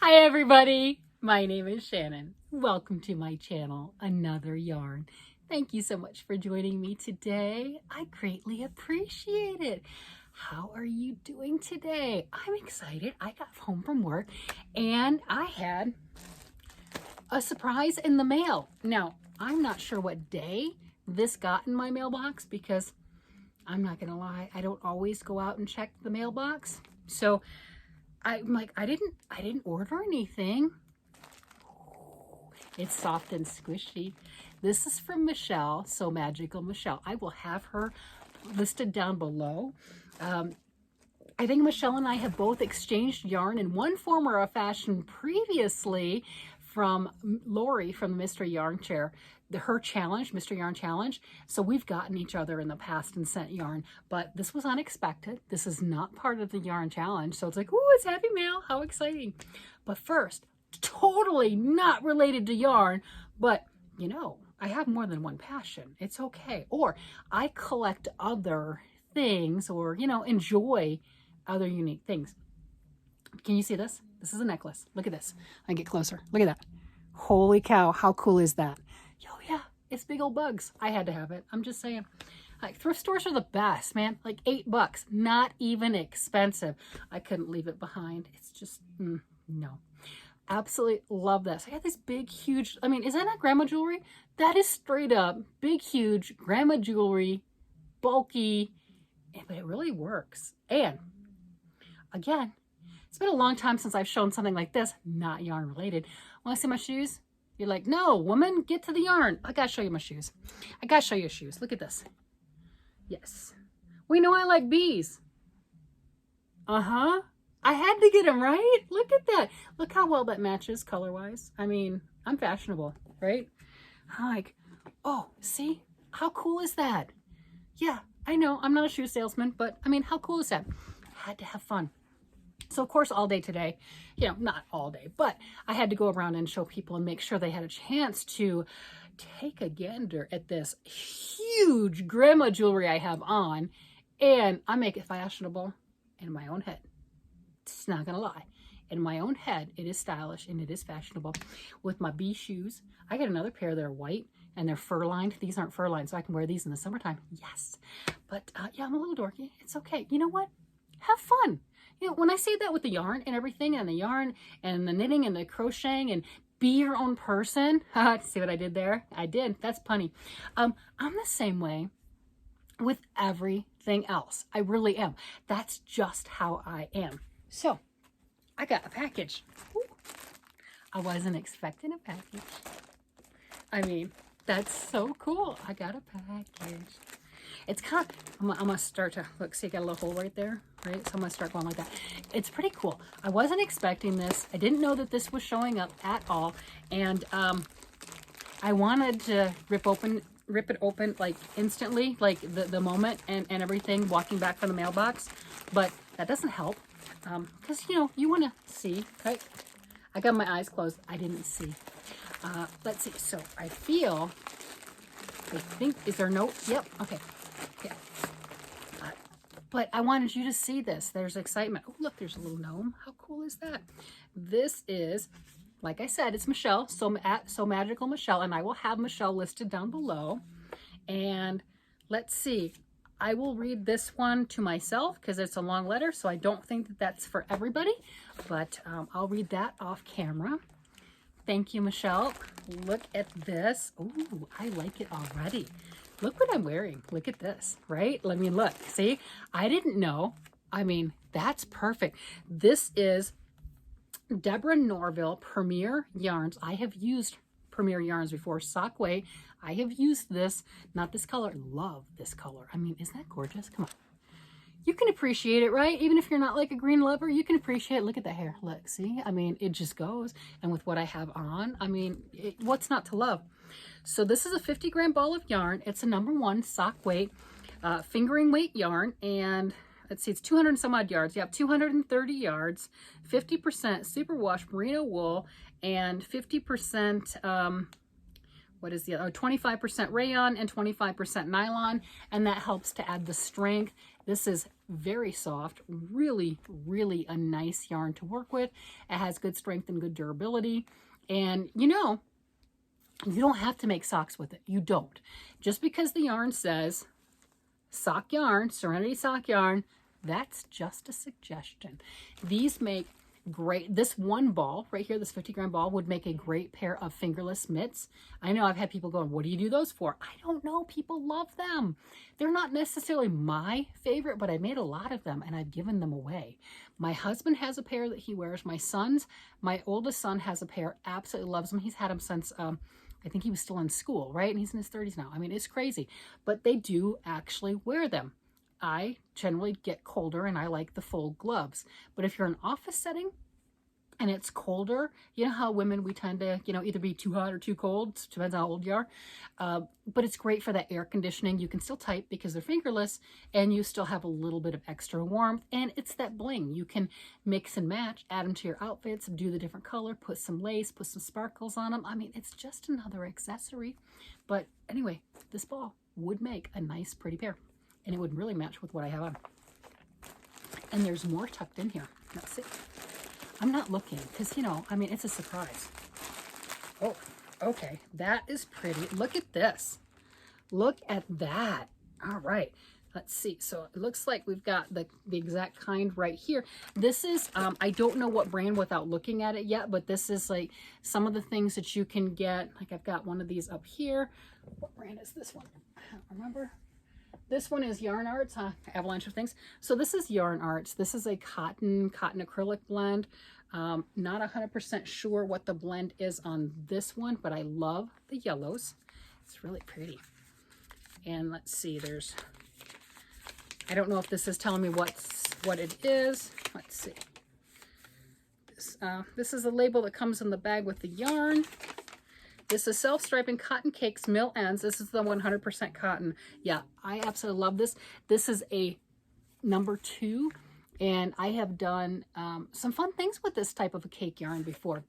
Hi everybody, my name is Shannon. Welcome to my channel, Another Yarn. Thank you so much for joining me today. I greatly appreciate it. How are you doing today? I'm excited. I got home from work and I had a surprise in the mail. Now, I'm not sure what day this got in my mailbox because I'm not gonna lie, I don't always go out and check the mailbox. So I'm like, I didn't order anything. It's soft and squishy. This is from Michele, So Magical Michele. I will have her listed down below. I think Michele and I have both exchanged yarn in one form or a fashion previously from Lori from the Mystery Yarn Chair, her challenge, Mystery Yarn Challenge. So we've gotten each other in the past and sent yarn, but this was unexpected. This is not part of the yarn challenge. So it's like, ooh, it's happy mail. How exciting. But first, totally not related to yarn, but you know, I have more than one passion. It's okay. Or I collect other things or, you know, enjoy other unique things. Can you see this? This is a necklace. Look at this. I get closer. Look at that. Holy cow. How cool is that? Oh yeah, it's big old bugs. I had to have it. I'm just saying. Like, thrift stores are the best, man. Like $8, not even expensive. I couldn't leave it behind. It's just, no. Absolutely love this. I got this big, huge, I mean, is that not grandma jewelry? That is straight up big, huge grandma jewelry, bulky, but it really works. And again, it's been a long time since I've shown something like this, not yarn related. Want to see my shoes? You're like, no, woman, get to the yarn. I gotta show you my shoes. I gotta show you shoes. Look at this. Yes. We know I like bees. Uh-huh. I had to get them, right? Look at that. Look how well that matches color-wise. I mean, I'm fashionable, right? I'm like, oh, see? How cool is that? Yeah, I know, I'm not a shoe salesman, but I mean, how cool is that? I had to have fun. So of course, all day today, you know, not all day, but I had to go around and show people and make sure they had a chance to take a gander at this huge grandma jewelry I have on, and I make it fashionable in my own head. It's not gonna lie. In my own head, it is stylish and it is fashionable. With my bee shoes, I got another pair that are white and they're fur-lined. These aren't fur-lined, so I can wear these in the summertime. Yes. But yeah, I'm a little dorky. It's okay. You know what? Have fun. You know, when I say that with the yarn and everything, and the yarn and the knitting and the crocheting and be your own person. See what I did there? I did. That's punny. I'm the same way with everything else. I really am. That's just how I am. So I got a package. Ooh. I wasn't expecting a package. I mean, that's so cool. I got a package. It's kind of, I'm gonna start to, look, see, I got a little hole right there, right? So I'm gonna start going like that. It's pretty cool. I wasn't expecting this. I didn't know that this was showing up at all. And I wanted to rip it open like instantly, like the moment and everything, walking back from the mailbox. But that doesn't help because, you know, you want to see, right? I got my eyes closed. I didn't see. Let's see. So I think, is there a note? Yep. Okay. Yeah. But I wanted you to see this. There's excitement. Oh, look, there's a little gnome. How cool is that? This is, like I said, it's Michele, So Magical Michele, and I will have Michele listed down below. And let's see. I will read this one to myself because it's a long letter, so I don't think that that's for everybody. But I'll read that off camera. Thank you, Michele. Look at this. Ooh, I like it already. Look what I'm wearing. Look at this, right? Let me look. See, I didn't know. I mean, that's perfect. This is Deborah Norville Premier Yarns. I have used Premier Yarns before. Sockway. I have used this, not this color. Love this color. I mean, isn't that gorgeous? Come on. You can appreciate it, right? Even if you're not like a green lover, you can appreciate it. Look at the hair. Look, see? I mean, it just goes. And with what I have on, I mean, what's not to love? So this is a 50-gram ball of yarn. It's a #1 sock weight, fingering weight yarn. And let's see, it's 200 and some odd yards. You have 230 yards, 50% superwash merino wool, and 50%, what is the other? 25% rayon and 25% nylon. And that helps to add the strength. This is very soft, really, really a nice yarn to work with. It has good strength and good durability. And you know, you don't have to make socks with it. You don't. Just because the yarn says sock yarn, Serenity sock yarn, that's just a suggestion. These make great, this one ball right here, this 50 gram ball would make a great pair of fingerless mitts. I know I've had people going, what do you do those for? I don't know. People love them. They're not necessarily my favorite, but I made a lot of them and I've given them away. My husband has a pair that he wears. My oldest son has a pair, absolutely loves them. He's had them since, I think he was still in school, right? And he's in his 30s now. I mean, it's crazy, but they do actually wear them. I generally get colder and I like the full gloves. But if you're in an office setting and it's colder, you know how women, we tend to, you know, either be too hot or too cold. It depends on how old you are. But it's great for that air conditioning. You can still type because they're fingerless and you still have a little bit of extra warmth. And it's that bling. You can mix and match, add them to your outfits, do the different color, put some lace, put some sparkles on them. I mean, it's just another accessory. But anyway, this ball would make a nice, pretty pair. And it would really match with what I have on. And there's more tucked in here. Let's see. I'm not looking because, you know, I mean, it's a surprise. Oh, okay. That is pretty. Look at this. Look at that. All right. Let's see. So it looks like we've got the exact kind right here. This is, I don't know what brand without looking at it yet, but this is like some of the things that you can get. Like I've got one of these up here. What brand is this one? I don't remember. This one is Yarn Arts, avalanche of things. So this is Yarn Arts. This is a cotton acrylic blend. Not 100% sure what the blend is on this one, but I love the yellows. It's really pretty. And let's see, I don't know if this is telling me what it is. Let's see. This is a label that comes in the bag with the yarn. This is self-striping cotton cakes, mill ends. This is the 100% cotton. Yeah, I absolutely love this. This is a number 2, and I have done some fun things with this type of a cake yarn before.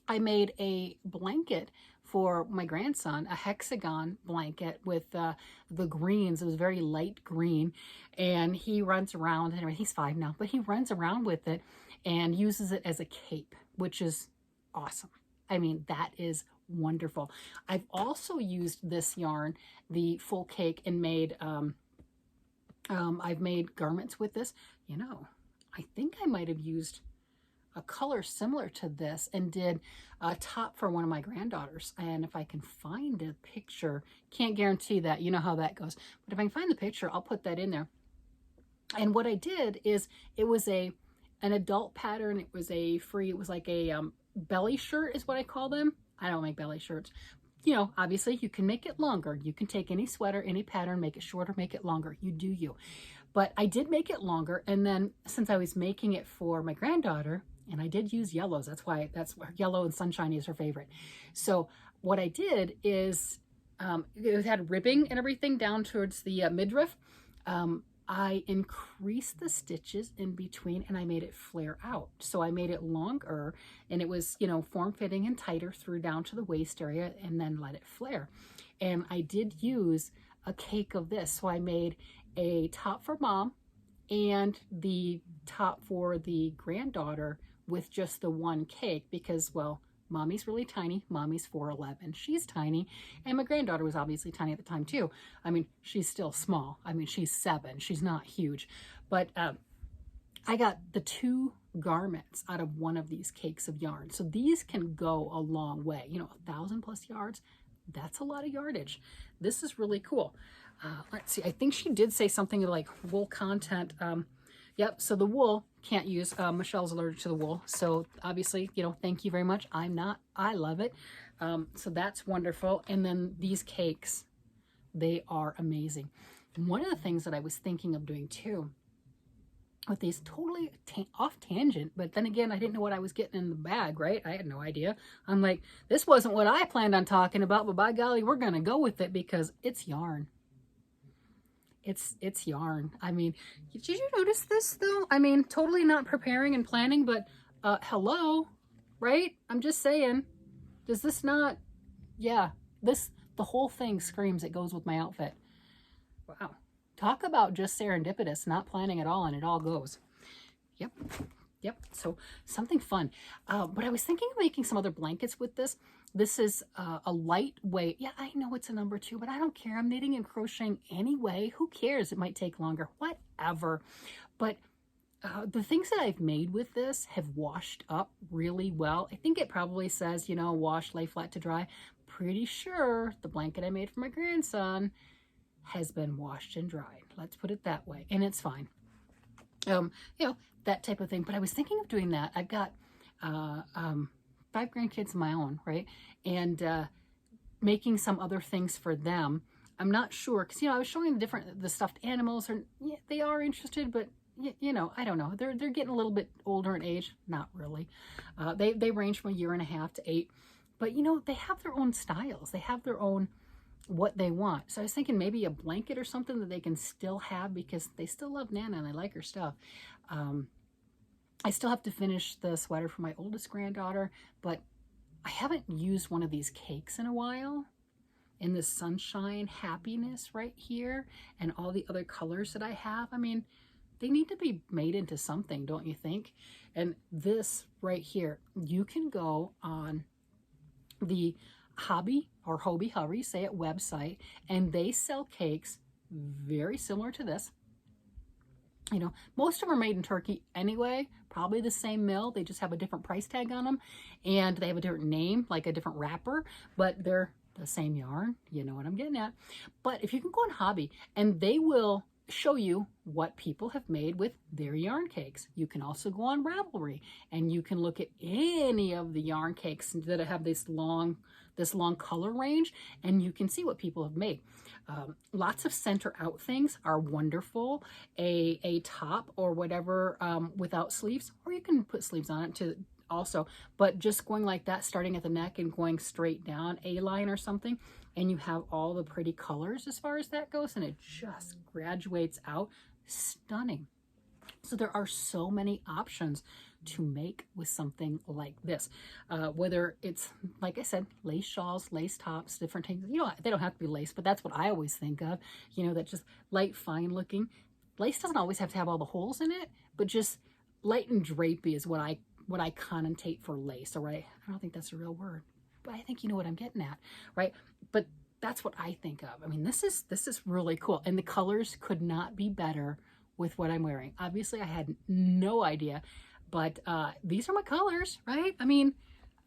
I made a blanket for my grandson, a hexagon blanket with the greens. It was very light green, and he runs around, anyway, he's 5 now, but he runs around with it and uses it as a cape, which is awesome. I mean, that is wonderful. I've also used this yarn, the full cake, and made, I've made garments with this. You know, I think I might have used a color similar to this and did a top for one of my granddaughters. And if I can find a picture, can't guarantee that, you know how that goes. But if I can find the picture, I'll put that in there. And what I did is it was an adult pattern. It was it was like a belly shirt is what I call them. I don't make belly shirts. You know, obviously you can make it longer. You can take any sweater, any pattern, make it shorter, make it longer. You do you. But I did make it longer. And then since I was making it for my granddaughter, and I did use yellows, that's why yellow and sunshiny is her favorite. So what I did is it had ribbing and everything down towards the midriff. I increased the stitches in between and I made it flare out. So I made it longer and it was, you know, form-fitting and tighter through down to the waist area and then let it flare. And I did use a cake of this. So I made a top for mom and the top for the granddaughter with just the one cake because, well, mommy's really tiny. Mommy's 4'11". She's tiny. And my granddaughter was obviously tiny at the time too. I mean, she's still small. I mean, she's 7. She's not huge. But I got the 2 garments out of one of these cakes of yarn. So these can go a long way. You know, 1,000+ yards. That's a lot of yardage. This is really cool. Let's see. I think she did say something like wool content. Yep, so the wool can't use, Michelle's allergic to the wool. So obviously, you know, thank you very much. I'm not, I love it. So that's wonderful. And then these cakes, they are amazing. One of the things that I was thinking of doing too, with these totally off tangent, but then again, I didn't know what I was getting in the bag, right? I had no idea. I'm like, this wasn't what I planned on talking about, but by golly, we're going to go with it because it's yarn. It's yarn. I mean, did you notice this though? I mean, totally not preparing and planning, but hello, right? I'm just saying, does this not, yeah, the whole thing screams it goes with my outfit. Wow, Talk about just serendipitous, not planning at all, and it all goes. Yep. Yep. So something fun. But I was thinking of making some other blankets with this. This is a lightweight. Yeah, I know it's a number 2, but I don't care. I'm knitting and crocheting anyway. Who cares? It might take longer. Whatever. But the things that I've made with this have washed up really well. I think it probably says, you know, wash, lay flat to dry. Pretty sure the blanket I made for my grandson has been washed and dried. Let's put it that way. And it's fine. You know, that type of thing. But I was thinking of doing that. I've got 5 grandkids of my own, right? And making some other things for them. I'm not sure, because, you know, I was showing the stuffed animals, and yeah, they are interested, but you know, I don't know. They're getting a little bit older in age. Not really. They range from 1.5 years to 8. But, you know, they have their own styles. They have their own what they want. So I was thinking maybe a blanket or something that they can still have, because they still love Nana and they like her stuff. I still have to finish the sweater for my oldest granddaughter, but I haven't used one of these cakes in a while. In the sunshine happiness right here and all the other colors that I have. I mean, they need to be made into something, don't you think? And this right here, you can go on the Hobby or Hobby Hurry, say it, website, and they sell cakes very similar to this. You know, most of them are made in Turkey anyway, probably the same mill. They just have a different price tag on them, and they have a different name, like a different wrapper, but they're the same yarn. You know what I'm getting at. But if you can go on Hobby, and they will show you what people have made with their yarn cakes. You can also go on Ravelry, and you can look at any of the yarn cakes that have this long color range, and you can see what people have made. Lots of center out things are wonderful. A top or whatever without sleeves, or you can put sleeves on it too also, but just going like that, starting at the neck and going straight down, A-line or something, and you have all the pretty colors as far as that goes, and it just graduates out. Stunning. So there are so many options to make with something like this. Whether it's, like I said, lace shawls, lace tops, different things. You know, they don't have to be lace, but that's what I always think of. You know, that just light, fine looking. Lace doesn't always have to have all the holes in it, but just light and drapey is what I connotate for lace, all right? I don't think that's a real word, but I think you know what I'm getting at, right? But that's what I think of. I mean, this is really cool, and the colors could not be better with what I'm wearing. Obviously, I had no idea, but these are my colors, right? I mean,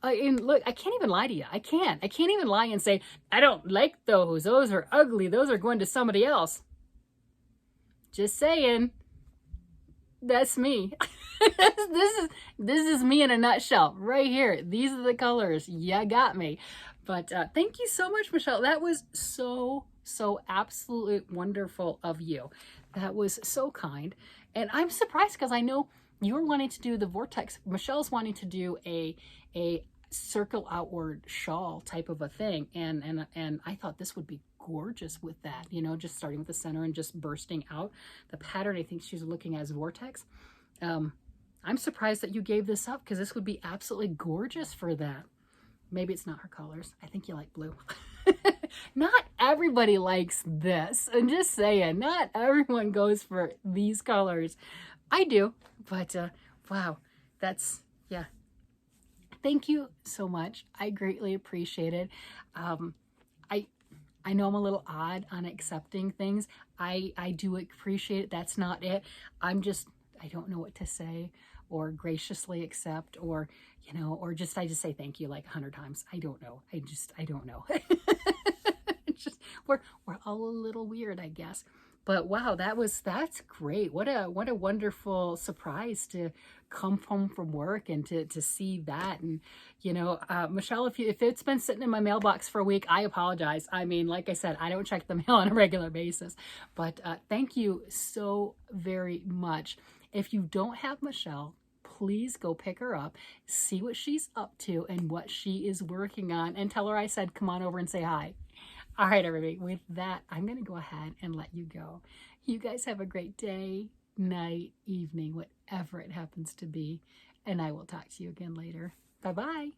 and look, I can't even lie to you. I can't even lie and say, I don't like those. Those are ugly. Those are going to somebody else. Just saying. That's me. This is me in a nutshell right here. These are the colors. You got me. But thank you so much, Michelle. That was so absolutely wonderful of you. That was so kind. And I'm surprised because I know you're wanting to do the vortex. Michelle's wanting to do a circle outward shawl type of a thing. And I thought this would be gorgeous with that, you know, just starting with the center and just bursting out. The pattern I think she's looking at is vortex. I'm surprised that you gave this up, because this would be absolutely gorgeous for that. Maybe it's not her colors. I think you like blue. Not everybody likes this. I'm just saying, not everyone goes for these colors. I do, but wow, that's, yeah. Thank you so much. I greatly appreciate it. I know I'm a little odd on accepting things. I do appreciate it. That's not it. I don't know what to say, or graciously accept, or, you know, or just, I just say thank you like 100 times. I don't know. I don't know. Just, we're all a little weird, I guess. But wow, that's great. What a wonderful surprise to come home from work and to see that. And, you know, Michelle, if it's been sitting in my mailbox for a week, I apologize. I mean, like I said, I don't check the mail on a regular basis, but thank you so very much. If you don't have Michelle, please go pick her up, see what she's up to and what she is working on, and tell her I said, come on over and say hi. All right, everybody, with that, I'm going to go ahead and let you go. You guys have a great day, night, evening, whatever it happens to be, and I will talk to you again later. Bye-bye.